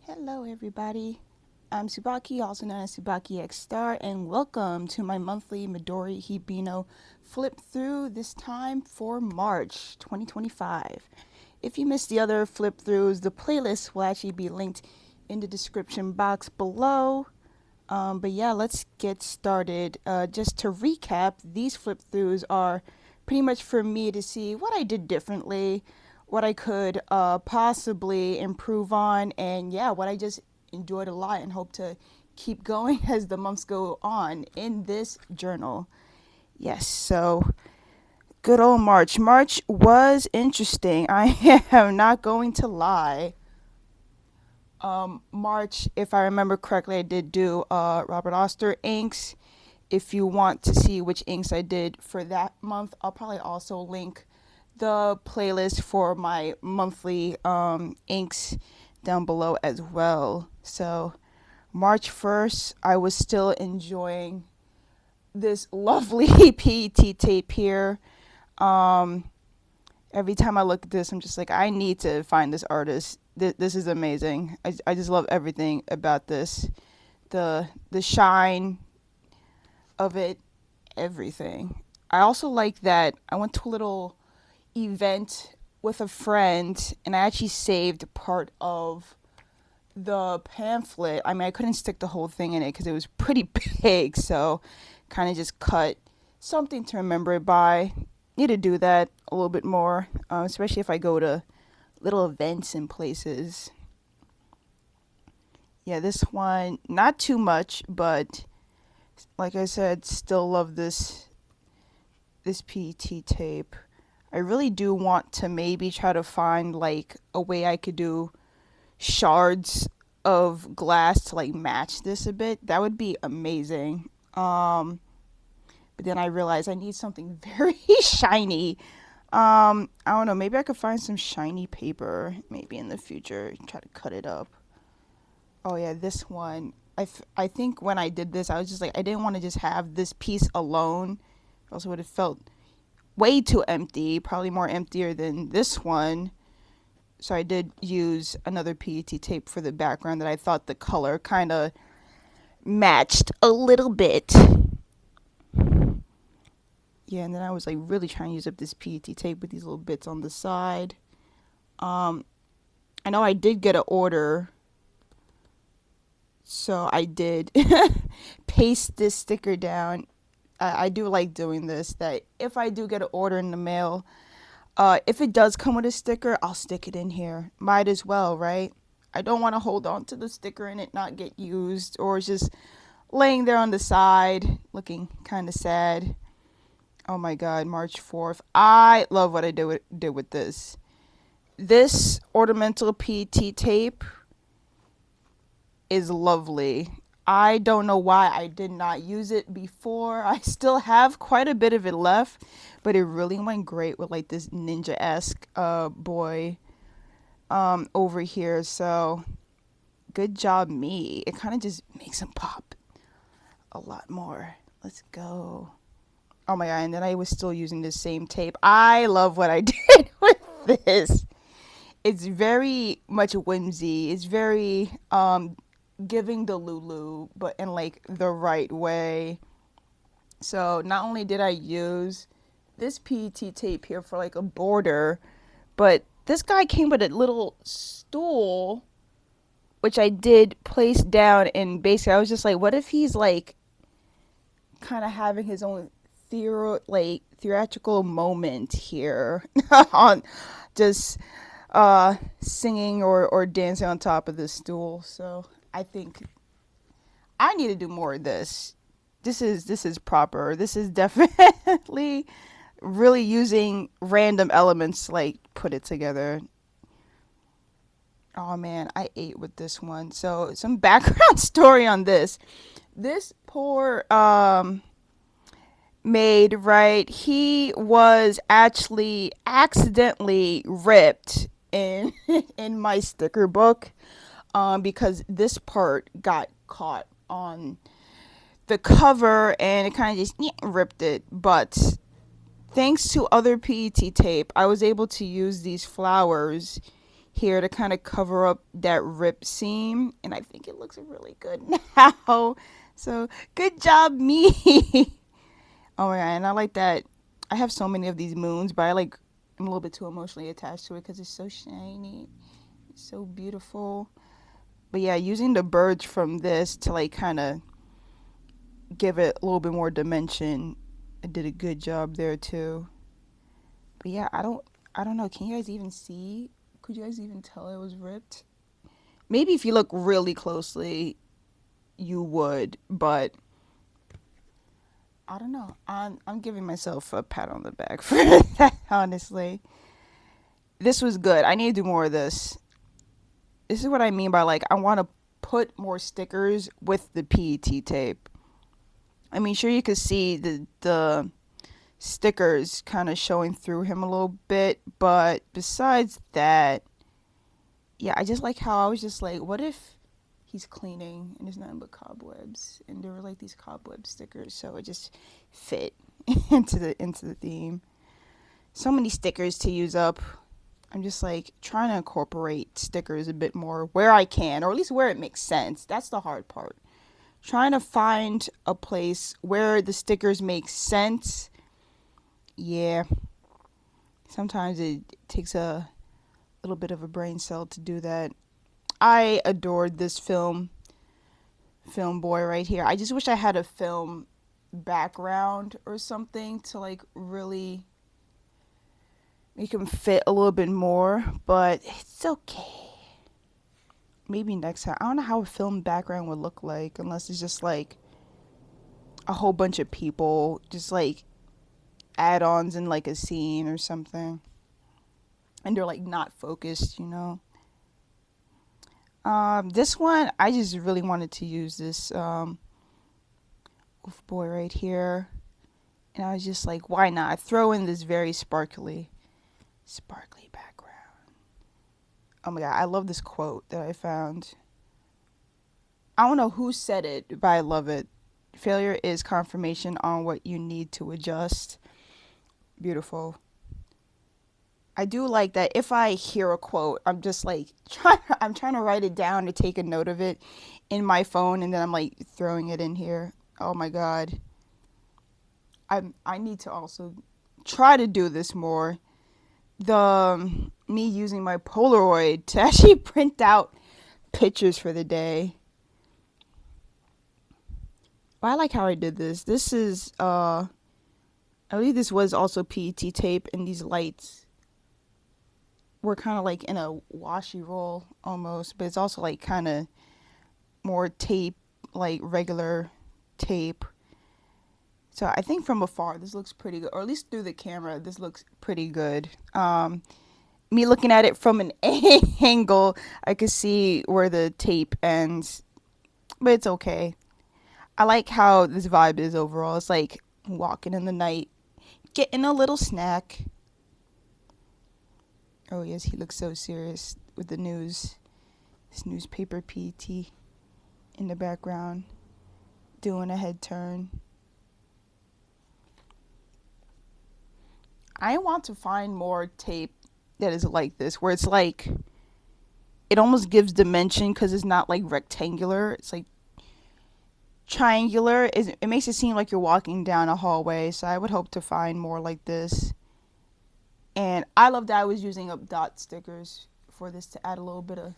Hello, everybody. I'm Tsubaki, also known as Tsubaki X Star, and welcome to my monthly Midori Hibino flip through, this time for March 2025. If you missed the other flip throughs, the playlist will actually be linked in the description box below. But yeah, let's get started. Just to recap, these flip throughs are pretty much for me to see what I did differently, what I could possibly improve on, and yeah, what I just enjoyed a lot and hope to keep going as the months go on in this journal. Yes, so good old March. March was interesting. I am not going to lie. March, if I remember correctly, I did do Robert Oster inks. If you want to see which inks I did for that month, I'll probably also link the playlist for my monthly inks down below as well. So, March 1st, I was still enjoying this lovely PET tape here. Um, every time I look at this, I'm just like, I need to find this artist. This is amazing. I just love everything about this. The shine of it, everything. I also like that I went to a little event with a friend and I actually saved part of the pamphlet. I mean, I couldn't stick the whole thing in it because it was pretty big, so kind of just cut something to remember it by. Need to do that a little bit more, especially if I go to little events and places. Yeah, this one, not too much, but like I said, still love this PET tape. I really do want to maybe try to find like a way I could do shards of glass to like match this a bit. That would be amazing. But then I realized I need something very shiny. I don't know. Maybe I could find some shiny paper maybe in the future. Try to cut it up. Oh yeah, this one. I think when I did this, I was just like I didn't want to just have this piece alone. Also would have felt way too empty, probably more emptier than this one. So I did use another PET tape for the background that I thought the color kind of matched a little bit. Yeah, and then I was like really trying to use up this PET tape with these little bits on the side. Um, I know I did get an order, so I did paste this sticker down. I do like doing this. That if I do get an order in the mail, if it does come with a sticker, I'll stick it in here. Might as well, right? I don't want to hold on to the sticker and it not get used, or it's just laying there on the side looking kind of sad. Oh my god, March 4th. I love what I did with this. This ornamental PET tape is lovely. I don't know why I did not use it before. I still have quite a bit of it left, but it really went great with like this ninja-esque boy over here. So good job me. It kind of just makes him pop a lot more. Let's go. Oh my god, and then I was still using the same tape. I love what I did with this. It's very much whimsy. It's very giving the Lulu, but in like the right way. So not only did I use this PET tape here for like a border, but this guy came with a little stool, which I did place down. And basically, I was just like, what if he's like kind of having his own theatrical moment here on just singing or dancing on top of this stool. So I think I need to do more of this. This is proper. This is definitely really using random elements to like put it together. Oh man, I ate with this one. So some background story on this. This poor maid, right? He was actually accidentally ripped in in my sticker book because this part got caught on the cover and it kind of just ripped it. But thanks to other PET tape, I was able to use these flowers here to kind of cover up that rip seam, and I think it looks really good now. So good job, me. Oh my god, and I like that. I have so many of these moons, but I'm a little bit too emotionally attached to it because it's so shiny, it's so beautiful. But yeah, using the birds from this to like kind of give it a little bit more dimension, I did a good job there too. But yeah, I don't know. Can you guys even see? Could you guys even tell it was ripped? Maybe if you look really closely, you would, but I don't know. I'm giving myself a pat on the back for that. Honestly, this was good. I need to do more of this. This is what I mean by like I want to put more stickers with the PET tape. I mean, sure you could see the stickers kind of showing through him a little bit, but besides that, yeah, I just like how I was just like, what if he's cleaning and there's nothing but cobwebs, and there were like these cobweb stickers, so it just fit into the theme. So many stickers to use up. I'm just like trying to incorporate stickers a bit more where I can, or at least where it makes sense. That's the hard part. Trying to find a place where the stickers make sense. Yeah, sometimes it takes a little bit of a brain cell to do that. I adored this film boy right here. I just wish I had a film background or something to like really make him fit a little bit more, but it's okay. Maybe next time. I don't know how a film background would look like unless it's just like a whole bunch of people, just like add-ons in like a scene or something, and they're like not focused. This one I just really wanted to use this wolf boy right here, and I was just like, why not throw in this very sparkly background. Oh my god, I love this quote that I found. I don't know who said it, but I love it. Failure is confirmation on what you need to adjust. Beautiful. I do like that if I hear a quote, I'm just like I'm trying to write it down to take a note of it in my phone, and then I'm like throwing it in here. Oh my god. I need to also try to do this more. Me using my Polaroid to actually print out pictures for the day. But I like how I did this. This is I believe this was also PET tape, and these lights were kind of like in a washy roll almost, but it's also like kind of more tape, like regular tape. So I think from afar this looks pretty good, or at least through the camera this looks pretty good. Me looking at it from an angle, I could see where the tape ends, but it's okay. I like how this vibe is overall. It's like walking in the night, getting a little snack. Oh yes, he looks so serious with the news. This newspaper PT in the background, doing a head turn. I want to find more tape that is like this, where it's like it almost gives dimension because it's not like rectangular. It's like triangular. It makes it seem like you're walking down a hallway. So I would hope to find more like this. And I love that I was using up dot stickers for this to add a little bit of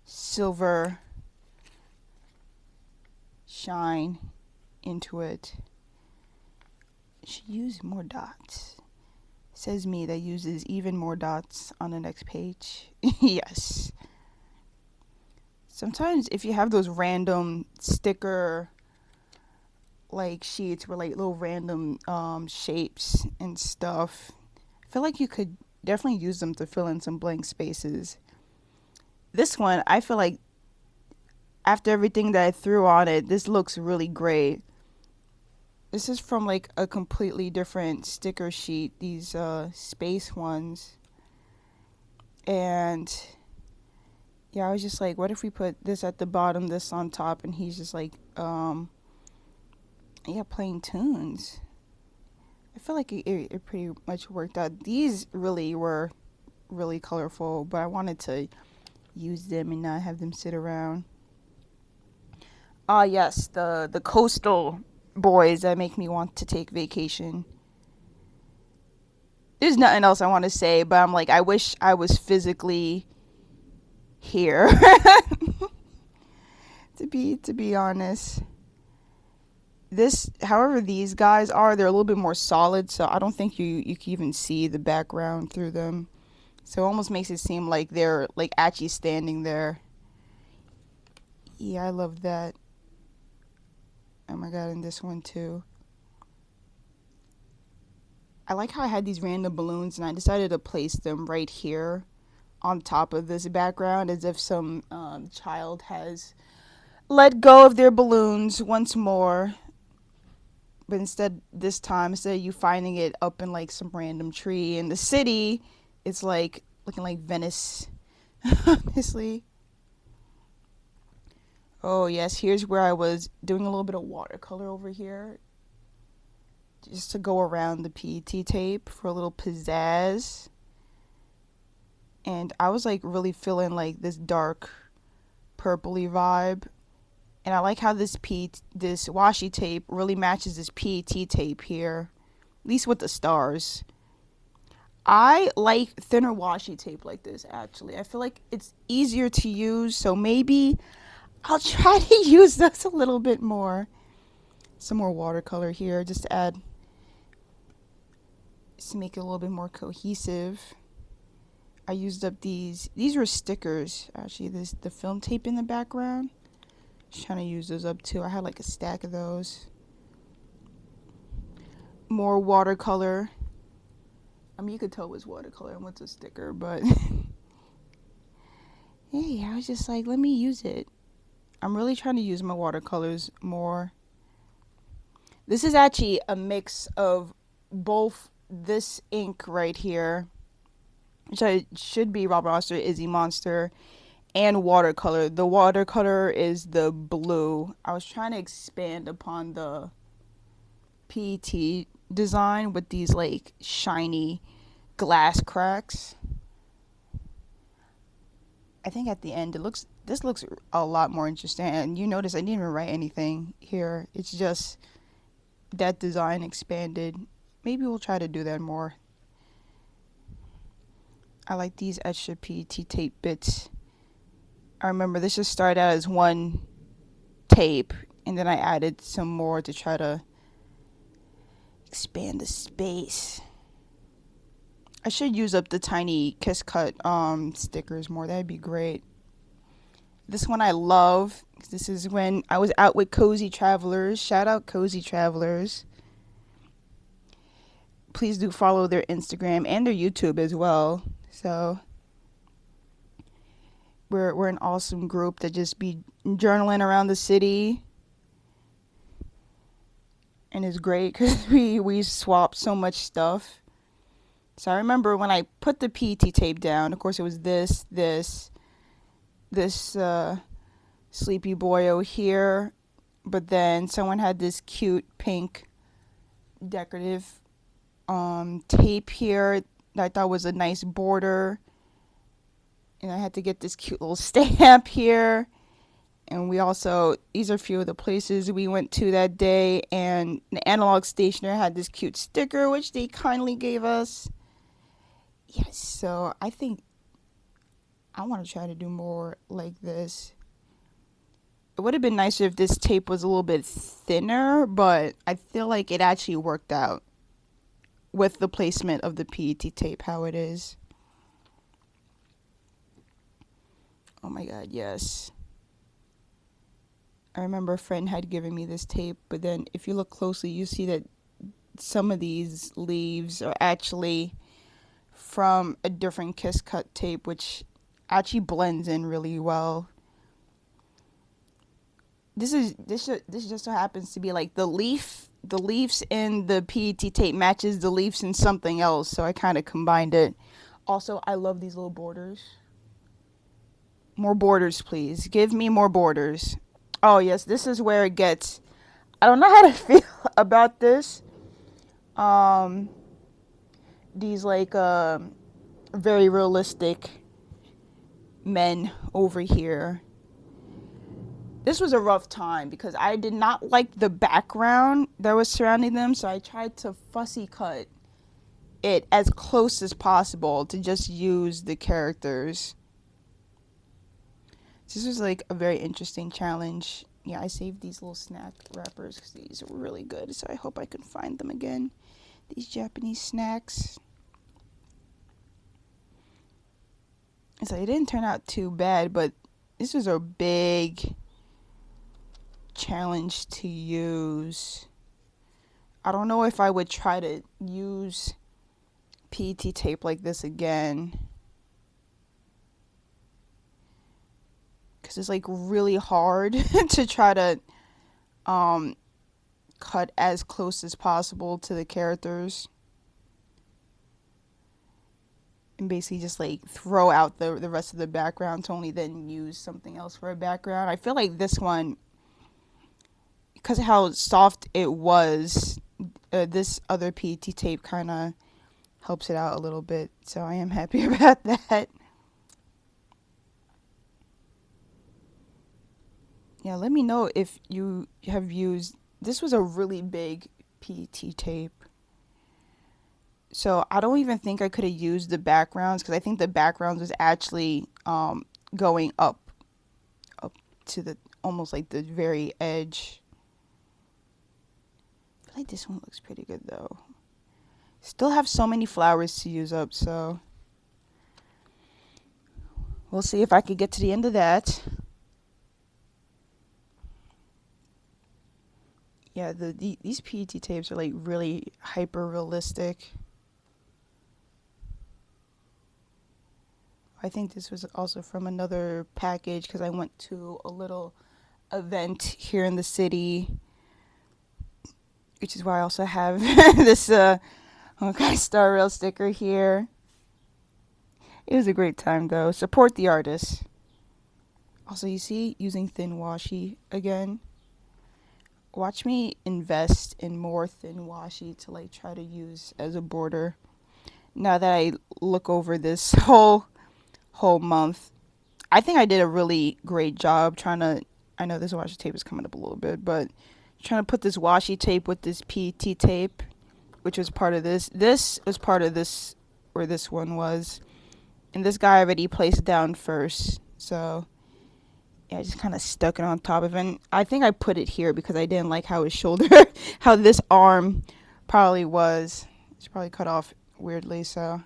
silver shine into it. Should use more dots. Says me that uses even more dots on the next page. Yes. Sometimes if you have those random sticker like sheets where like little random shapes and stuff, I feel like you could definitely use them to fill in some blank spaces. This one, I feel like after everything that I threw on it, this looks really great. This is from like a completely different sticker sheet, these space ones. And yeah, I was just like, what if we put this at the bottom, this on top, and he's just like yeah, playing tunes. I feel like it pretty much worked out. These really were really colorful, but I wanted to use them and not have them sit around. Ah, yes, the coastal boys that make me want to take vacation. There's nothing else I want to say, but I'm like, I wish I was physically here. To be honest, this, however, these guys are, they're a little bit more solid, so I don't think you can even see the background through them. So it almost makes it seem like they're like actually standing there. Yeah, I love that. Oh my god, and this one too. I like how I had these random balloons and I decided to place them right here on top of this background as if some child has let go of their balloons once more. But instead, this time, instead of you finding it up in like some random tree in the city, it's like looking like Venice, honestly. Oh, yes, here's where I was doing a little bit of watercolor over here just to go around the PET tape for a little pizzazz. And I was like really feeling like this dark purpley vibe. And I like how this washi tape really matches this PET tape here, at least with the stars. I like thinner washi tape like this, actually. I feel like it's easier to use, so maybe I'll try to use this a little bit more. Some more watercolor here just to add, just to make it a little bit more cohesive. I used up these were stickers, actually. This the film tape in the background. Just trying to use those up too. I had like a stack of those. More watercolor. I mean, you could tell it was watercolor and what's a sticker, but hey, I was just like, let me use it. I'm really trying to use my watercolors more. This is actually a mix of both this ink right here, which should be Robert Oster Izzy Monster, and watercolor. The watercolor is the blue. I was trying to expand upon the PET design with these like shiny glass cracks. I think at the end this looks a lot more interesting. And you notice I didn't even write anything here. It's just that design expanded. Maybe we'll try to do that more. I like these extra PET tape bits. I remember this just started out as one tape, and then I added some more to try to expand the space. I should use up the tiny Kiss Cut stickers more. That'd be great. This one I love. This is when I was out with Cozy Travelers. Shout out Cozy Travelers. Please do follow their Instagram and their YouTube as well. So we're an awesome group that just be journaling around the city. And it's great because we swap so much stuff. So I remember when I put the PET tape down, of course it was this Sleepy Boyo here, but then someone had this cute pink decorative tape here that I thought was a nice border, and I had to get this cute little stamp here. And we also, these are a few of the places we went to that day, and the analog stationer had this cute sticker which they kindly gave us. Yes, so I think I want to try to do more like this. It would have been nicer if this tape was a little bit thinner, but I feel like it actually worked out with the placement of the PET tape, how it is. Oh my god, yes. I remember a friend had given me this tape, but then if you look closely, you see that some of these leaves are actually from a different Kiss Cut tape, which actually blends in really well. This just so happens to be like the leaves in the PET tape matches the leaves in something else, so I kind of combined it. Also, I love these little borders. More borders, please. Give me more borders. Oh yes, this is where it gets. I don't know how to feel about this. These like very realistic men over here. This was a rough time because I did not like the background that was surrounding them, so I tried to fussy cut it as close as possible to just use the characters. This was like a very interesting challenge. Yeah, I saved these little snack wrappers because these are really good, so I hope I can find them again. These Japanese snacks. So it didn't turn out too bad, but this was a big challenge to use. I don't know if I would try to use PET tape like this again, because it's like really hard to try to cut as close as possible to the characters and basically just like throw out the rest of the background to only then use something else for a background. I feel like this one, because of how soft it was, this other PET tape kind of helps it out a little bit, so I am happy about that. Yeah, let me know if you have used, this was a really big PET tape. So I don't even think I could have used the backgrounds because I think the backgrounds was actually going up to the almost like the very edge. I feel like this one looks pretty good though. Still have so many flowers to use up, so we'll see if I could get to the end of that. Yeah, these PET tapes are like really hyper realistic. I think this was also from another package because I went to a little event here in the city, which is why I also have this okay, Star Rail sticker here. It was a great time though. Support the artists. Also, you see, using thin washi again. Watch me invest in more thin washi to like try to use as a border. Now that I look over this whole month, I think I did a really great job trying to. I know this washi tape is coming up a little bit, but trying to put this washi tape with this PET tape, which was part of this. This was part of this, where this one was, and this guy already placed it down first, so yeah, I just kind of stuck it on top of it. And I think I put it here because I didn't like how his shoulder, how this arm probably was. It's probably cut off weirdly, so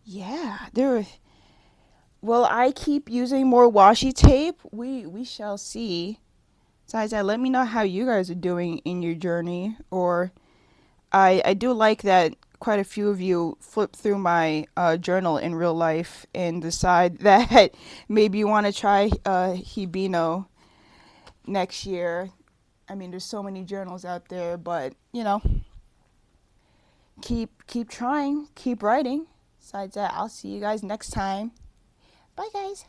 yeah, there. Will I keep using more washi tape? We shall see. Besides that, let me know how you guys are doing in your journey. Or I do like that quite a few of you flip through my journal in real life and decide that maybe you want to try Hibino next year. I mean, there's so many journals out there, but you know, keep trying, keep writing. Besides that, I'll see you guys next time. Bye, guys.